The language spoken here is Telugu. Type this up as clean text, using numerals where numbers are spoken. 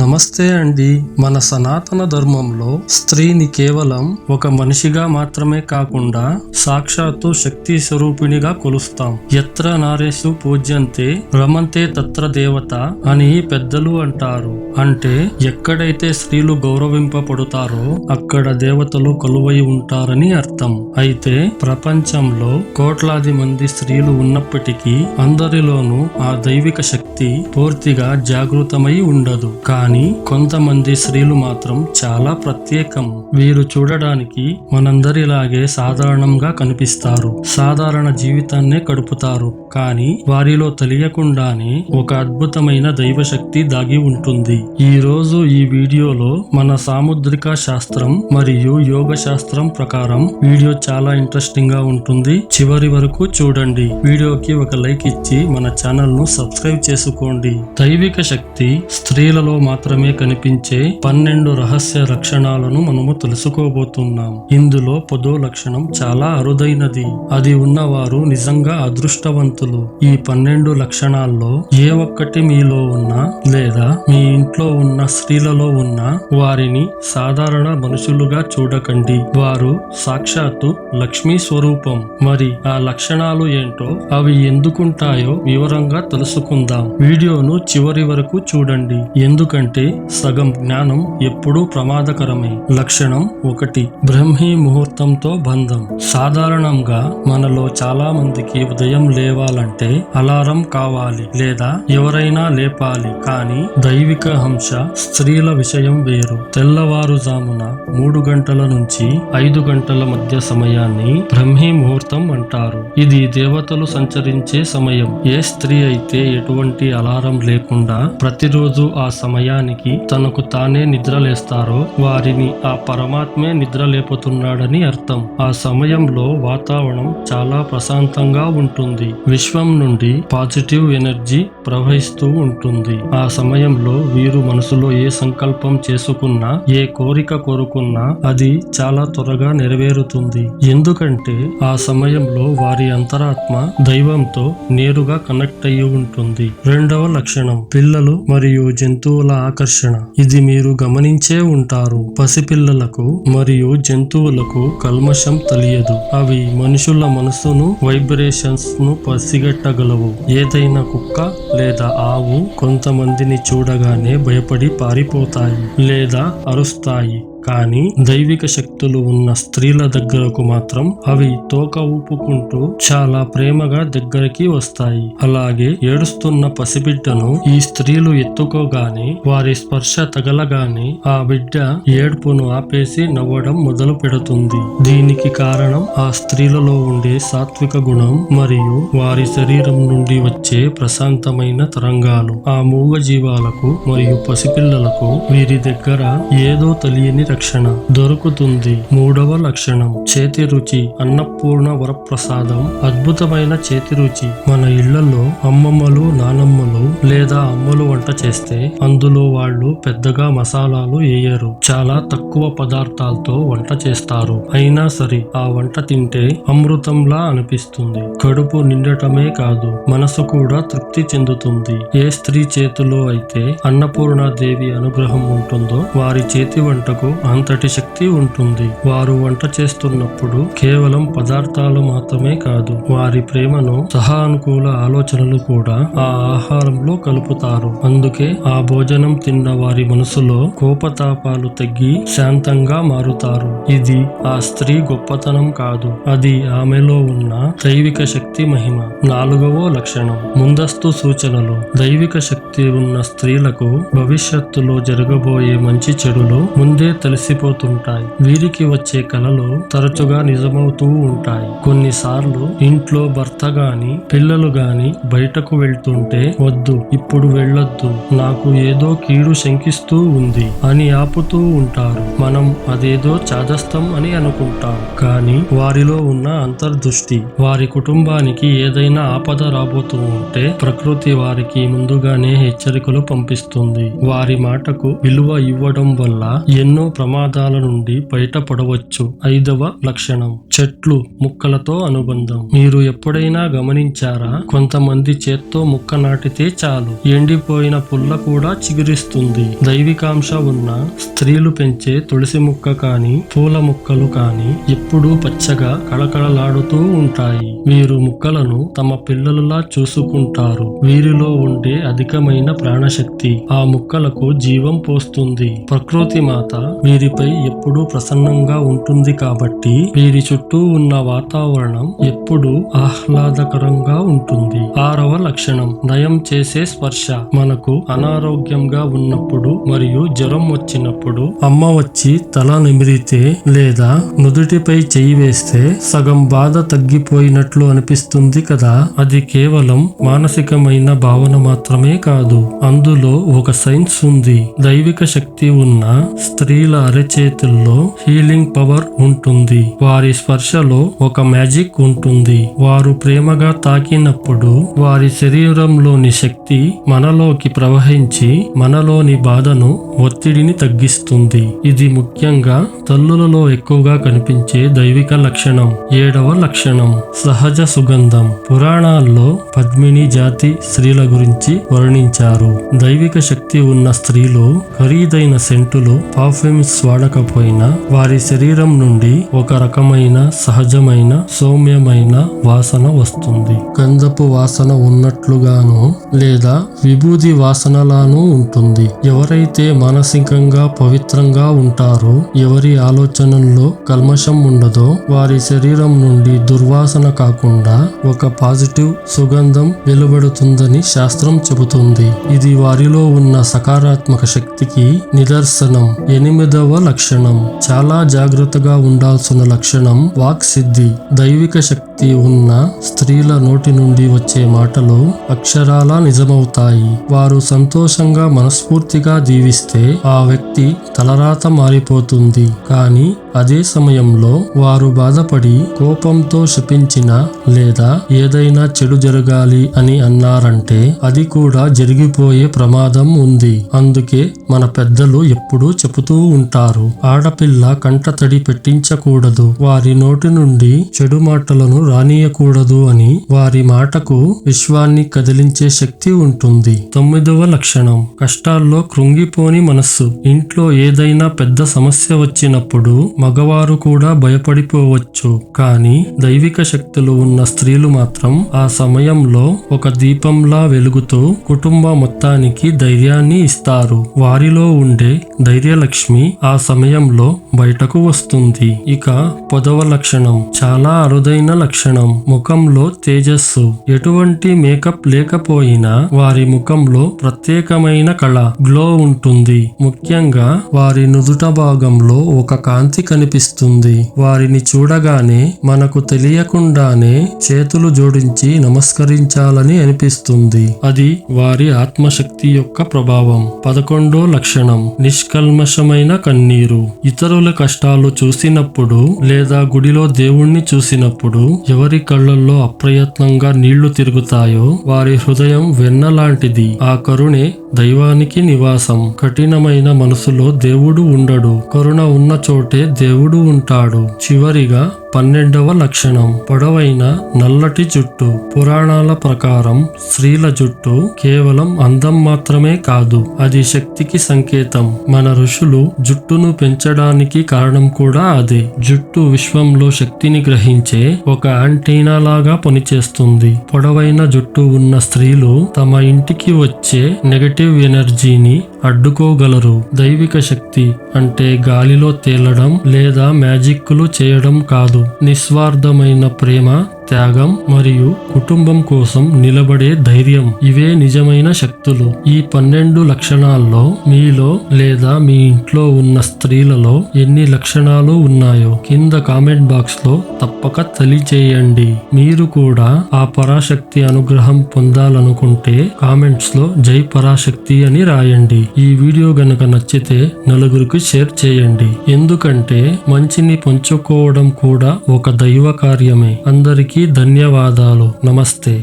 నమస్తే అండి. మన సనాతన ధర్మంలో స్త్రీని కేవలం ఒక మనిషిగా మాత్రమే కాకుండా సాక్షాత్తు శక్తి స్వరూపిణిగా కొలుస్తాం. ఎత్ర నారేషు పూజ్యంతే రమంతే తత్ర దేవత అని పెద్దలు అంటారు. అంటే ఎక్కడైతే స్త్రీలు గౌరవింపబడతారో అక్కడ దేవతలు కొలువై ఉంటారని అర్థం. అయితే ప్రపంచంలో కోట్లాది మంది స్త్రీలు ఉన్నప్పటికీ అందరిలోనూ ఆ దైవిక శక్తి పూర్తిగా జాగృతమై ఉండదు. కానీ కొంతమంది స్త్రీలు మాత్రం చాలా ప్రత్యేకం. వీరు చూడడానికి మనందరిలాగే సాధారణంగా కనిపిస్తారు. సాధారణ జీవితాన్నే గడుపుతారు. కానీ వారిలో తెలియకుండానే ఒక అద్భుతమైన దైవశక్తి దాగి ఉంటుంది. ఈ రోజు ఈ వీడియోలో మన సాముద్రిక శాస్త్రం మరియు యోగ శాస్త్రం ప్రకారం వీడియో చాలా ఇంట్రెస్టింగ్ గా ఉంటుంది. చివరి వరకు చూడండి. వీడియోకి ఒక లైక్ ఇచ్చి మన ఛానల్ ను సబ్స్క్రైబ్ చేసుకోండి. దైవిక శక్తి స్త్రీలలో మాత్రమే కనిపించే 12 రహస్య లక్షణాలను మనము తెలుసుకోబోతున్నాం. ఇందులో 10వ లక్షణం చాలా అరుదైనది. అది ఉన్నవారు నిజంగా అదృష్టవంతులు. ఈ 12 లక్షణాల్లో ఏ ఒక్కటి మీలో ఉన్నా లేదా మీ ఇంట్లో ఉన్న స్త్రీలలో ఉన్నా వారిని సాధారణ మనుషులుగా చూడకండి. వారు సాక్షాత్తు లక్ష్మీ స్వరూపం. మరి ఆ లక్షణాలు ఏంటో, అవి ఎందుకుంటాయో వివరంగా తెలుసుకుందాం. వీడియోను చివరి వరకు చూడండి. ఎందుకంటే సగం జ్ఞానం ఎప్పుడూ ప్రమాదకరమే. లక్షణం 1, బ్రహ్మీ ముహూర్తంతో బంధం. సాధారణంగా మనలో చాలా మందికి ఉదయం లేవాలంటే అలారం కావాలి లేదా ఎవరైనా లేపాలి. కానీ దైవిక హంస స్త్రీల విషయం వేరు. తెల్లవారుజామున 3 గంటల నుంచి 5 గంటల మధ్య సమయాన్ని బ్రహ్మీ ముహూర్తం అంటారు. ఇది దేవతలు సంచరించే సమయం. ఏ స్త్రీ అయితే ఎటువంటి అలారం లేకుండా ప్రతిరోజు ఆ సమయానికి తనకు తానే నిద్రలేస్తారో వారిని ఆ పరమాత్మే నిద్ర లేపుతున్నాడని అర్థం. ఆ సమయంలో వాతావరణం చాలా ప్రశాంతంగా ఉంటుంది. విశ్వం నుండి పాజిటివ్ ఎనర్జీ ప్రవహిస్తూ ఉంటుంది. ఆ సమయంలో వీరు మనసులో ఏ సంకల్పం చేసుకున్నా, ఏ కోరిక కోరుకున్నా అది చాలా త్వరగా నెరవేరుతుంది. ఎందుకంటే ఆ సమయంలో వారి అంతరాత్మ దైవంతో నేరుగా కనెక్ట్ అయ్యి ఉంటుంది. 2వ లక్షణం పిల్లలు మరియు జంతువుల ఆకర్షణ. ఇది మీరు గమనించే ఉంటారు. పసిపిల్లలకు మరియు జంతువులకు కల్మషం తెలియదు. అవి మనుషుల మనసును, వైబ్రేషన్స్ ను పసిగట్టగలవు. ఏదైనా కుక్క లేదా ఆవు కొంతమందిని చూడగానే భయపడి పారిపోతాయి లేదా అరుస్తాయి. కానీ దైవిక శక్తులు ఉన్న స్త్రీల దగ్గరకు మాత్రం అవి తోక ఊపుకుంటూ చాలా ప్రేమగా దగ్గరికి వస్తాయి. అలాగే ఏడుస్తున్న పసిబిడ్డను ఈ స్త్రీలు ఎత్తుకోగానే, వారి స్పర్శ తగలగానే ఆ బిడ్డ ఏడ్పును ఆపేసి నవ్వడం మొదలు పెడుతుంది. దీనికి కారణం ఆ స్త్రీలలో ఉండే సాత్విక గుణం మరియు వారి శరీరం నుండి వచ్చే ప్రశాంతమైన తరంగాలు. ఆ మూగ జీవాలకు మరియు పసిపిల్లలకు వీరి దగ్గర ఏదో తెలియని రక్షణ దొరుకుతుంది. 3వ లక్షణం చేతి రుచి. అన్నపూర్ణ వరప్రసాదం. అద్భుతమైన చేతి రుచి. మన ఇళ్లలో అమ్మమ్మలు, నానమ్మలు లేదా అమ్మలు వంట చేస్తే అందులో వాళ్ళు పెద్దగా మసాలాలు వేయరు. చాలా తక్కువ పదార్థాలతో వంట చేస్తారు. అయినా సరే ఆ వంట తింటే అమృతంలా అనిపిస్తుంది. కడుపు నిండటమే కాదు, మనసు కూడా తృప్తి చెందుతుంది. ఏ స్త్రీ చేతిలో అయితే అన్నపూర్ణాదేవి అనుగ్రహం ఉంటుందో వారి చేతి వంటకు అంతటి శక్తి ఉంటుంది. వారు వంట చేస్తున్నప్పుడు కేవలం పదార్థాలు మాత్రమే కాదు, వారి ప్రేమను, సహానుకూల ఆలోచనలు కూడా ఆ ఆహారంలో కలుపుతారు. అందుకే ఆ భోజనం తిన్న వారి మనసులో కోపతాపాలు తగ్గి శాంతంగా మారుతారు. ఇది ఆ స్త్రీ గొప్పతనం కాదు, అది ఆమెలో ఉన్న దైవిక శక్తి మహిమ. 4వ లక్షణం ముందస్తు సూచనలు. దైవిక శక్తి ఉన్న స్త్రీలకు భవిష్యత్తులో జరగబోయే మంచి చెడులు ముందే తెలిసిపోతుంటాయి. వీరికి వచ్చే కలలు తరచుగా నిజమవుతూ ఉంటాయి. కొన్నిసార్లు ఇంట్లో భర్త గాని పిల్లలు గాని బయటకు వెళ్తుంటే వద్దు, ఇప్పుడు వెళ్ళొద్దు, నాకు ఏదో కీడు శంకిస్తూ ఉంది అని ఆపుతూ ఉంటారు. మనం అదేదో చాదస్తం అని అనుకుంటాం. కానీ వారిలో ఉన్న అంతర్దృష్టి, వారి కుటుంబానికి ఏదైనా ఆపద రాబోతూ ఉంటే ప్రకృతి వారికి ముందుగానే హెచ్చరికలు పంపిస్తుంది. వారి మాటకు విలువ ఇవ్వడం వల్ల ఎన్నో ప్రమాదాల నుండి బయటపడవచ్చు. 5వ లక్షణం చెట్లు ముక్కలతో అనుబంధం. మీరు ఎప్పుడైనా గమనించారా? కొంతమంది చేత్తో ముక్క నాటితే చాలు ఎండిపోయిన పుల్ల కూడా చిగురిస్తుంది. దైవికాంశ ఉన్న స్త్రీలు పెంచే తులసి ముక్క కాని పూల ముక్కలు కాని ఎప్పుడూ పచ్చగా కళకళలాడుతూ ఉంటాయి. వీరు ముక్కలను తమ పిల్లలలా చూసుకుంటారు. వీరిలో ఉండే అధికమైన ప్రాణశక్తి ఆ ముక్కలకు జీవం పోస్తుంది. ప్రకృతి మాత వీరిపై ఎప్పుడూ ప్రసన్నంగా ఉంటుంది కాబట్టి వీరి చుట్టూ ఉన్న వాతావరణం ఎప్పుడూ ఆహ్లాదకరంగా ఉంటుంది. 6వ లక్షణం నయం చేసే స్పర్శ. మనకు అనారోగ్యంగా ఉన్నప్పుడు మరియు జ్వరం వచ్చినప్పుడు అమ్మ వచ్చి తల నిమిరితే లేదా నుదుటిపై చెయ్యి వేస్తే సగం బాధ తగ్గిపోయినట్లు అనిపిస్తుంది కదా. అది కేవలం మానసికమైన భావన మాత్రమే కాదు, అందులో ఒక సైన్స్ ఉంది. దైవిక శక్తి ఉన్న స్త్రీల అరచేతుల్లో హీలింగ్ పవర్ ఉంటుంది. వారి స్పర్శలో ఒక మ్యాజిక్ ఉంటుంది. వారు ప్రేమగా తాకినప్పుడు వారి శరీరంలోని శక్తి మనలోకి ప్రవహించి మనలోని బాధను, ఒత్తిడిని తగ్గిస్తుంది. ఇది ముఖ్యంగా తల్లులలో ఎక్కువగా కనిపించే దైవిక లక్షణం. 7వ లక్షణం సహజ సుగంధం. పురాణాల్లో పద్మిని జాతి స్త్రీల గురించి వర్ణించారు. దైవిక శక్తి ఉన్న స్త్రీలు ఖరీదైన సెంటులు, పర్ఫ్యూమ్స్ వాడకపోయినా వారి శరీరం నుండి ఒక రకమైన సహజమైన సౌమ్యమైన వాసన వస్తుంది. గంధపు వాసన ఉన్నట్లుగాను లేదా విభూది వాసనలాను ఉంటుంది. ఎవరైతే మానసికంగా పవిత్రంగా ఉంటారో, ఎవరి ఆలోచనల్లో కల్మషం ఉండదో వారి శరీరం నుండి దుర్వాసన కాకుండా ఒక పాజిటివ్ సుగంధం వెలువడుతుందని శాస్త్రం చెబుతుంది. ఇది వారిలో ఉన్న సకారాత్మక శక్తికి నిదర్శనం. 8వ లక్షణం చాలా జాగ్రత్తగా ఉండాల్సిన లక్షణం వాక్ సిద్ధి. దైవిక శక్తి ఉన్న స్త్రీల నోటి నుండి వచ్చే మాటలు అక్షరాలా నిజమవుతాయి. వారు సంతోషంగా మనస్ఫూర్తిగా దీవిస్తే ఆ వ్యక్తి తలరాత మారిపోతుంది. కానీ అదే సమయంలో వారు బాధపడి కోపంతో శపించిన లేదా ఏదైనా చెడు జరగాలి అని అన్నారంటే అది కూడా జరిగిపోయే ప్రమాదం ఉంది. అందుకే మన పెద్దలు ఎప్పుడూ చెబుతూ ఉంటారు, ఆడపిల్ల కంటతడి పెట్టించకూడదు, వారి నోటి నుండి చెడు మాటలను రానియకూడదు అని. వారి మాటకు విశ్వాన్ని కదిలించే శక్తి ఉంటుంది. 9వ లక్షణం కష్టాల్లో కృంగిపోని మనస్సు. ఇంట్లో ఏదైనా పెద్ద సమస్య వచ్చినప్పుడు మగవారు కూడా భయపడిపోవచ్చు. కానీ దైవిక శక్తులు ఉన్న స్త్రీలు మాత్రం ఆ సమయంలో ఒక దీపంలా వెలుగుతూ కుటుంబం మొత్తానికి ధైర్యాన్ని ఇస్తారు. వారిలో ఉండే ధైర్యలక్ష్మి ఆ సమయంలో బయటకు వస్తుంది. ఇక 10వ లక్షణం చాలా అరుదైన లక్షణం ముఖంలో తేజస్సు. ఎటువంటి మేకప్ లేకపోయినా వారి ముఖంలో ప్రత్యేకమైన కళ, గ్లో ఉంటుంది. ముఖ్యంగా వారి నుదుట భాగంలో ఒక కాంతి కనిపిస్తుంది. వారిని చూడగానే మనకు తెలియకుండానే చేతులు జోడించి నమస్కరించాలని అనిపిస్తుంది. అది వారి ఆత్మశక్తి యొక్క ప్రభావం. 11వ లక్షణం నిష్కల్మషమైన కన్నీరు. ఇతరుల కష్టాలు చూసినప్పుడు లేదా గుడిలో దేవుణ్ణి చూసినప్పుడు ఎవరి కళ్ళల్లో అప్రయత్నంగా నీళ్లు తిరుగుతాయో వారి హృదయం వెన్నలాంటిది. ఆ కరుణే దైవానికి నివాసం. కఠినమైన మనసులో దేవుడు ఉండడు, కరుణ ఉన్న చోటే దేవుడు ఉంటాడు. చివరిగా 12వ లక్షణం పొడవైన నల్లటి జుట్టు. పురాణాల ప్రకారం స్త్రీల జుట్టు కేవలం అందం మాత్రమే కాదు, అది శక్తికి సంకేతం. మన ఋషులు జుట్టును పెంచడానికి కారణం కూడా అదే. జుట్టు విశ్వంలో శక్తిని గ్రహించే ఒక యాంటీనా లాగా పనిచేస్తుంది. పొడవైన జుట్టు ఉన్న స్త్రీలు తమ ఇంటికి వచ్చే నెగటివ్ ఎనర్జీని అడ్డుకోగలరు. దైవిక శక్తి అంటే గాలిలో తేలడం లేదా మ్యాజిక్లు చేయడం కాదు, నిస్వార్థమైన ప్రేమ, త్యాగం మరియు కుటుంబం కోసం నిలబడే ధైర్యం. ఇవే నిజమైన శక్తులు. ఈ 12 లక్షణాల్లో మీలో లేదా మీ ఇంట్లో ఉన్న స్త్రీలలో ఎన్ని లక్షణాలు ఉన్నాయో కింద కామెంట్ బాక్స్ లో తప్పక తెలియచేయండి. మీరు కూడా ఆ పరాశక్తి అనుగ్రహం పొందాలనుకుంటే కామెంట్స్ లో జై పరాశక్తి అని రాయండి. ఈ వీడియో గనక నచ్చితే నలుగురికి షేర్ చేయండి. ఎందుకంటే మంచిని పంచుకోవడం కూడా ఒక దైవ కార్యమే. అందరికీ ధన్యవాదాలు. నమస్తే.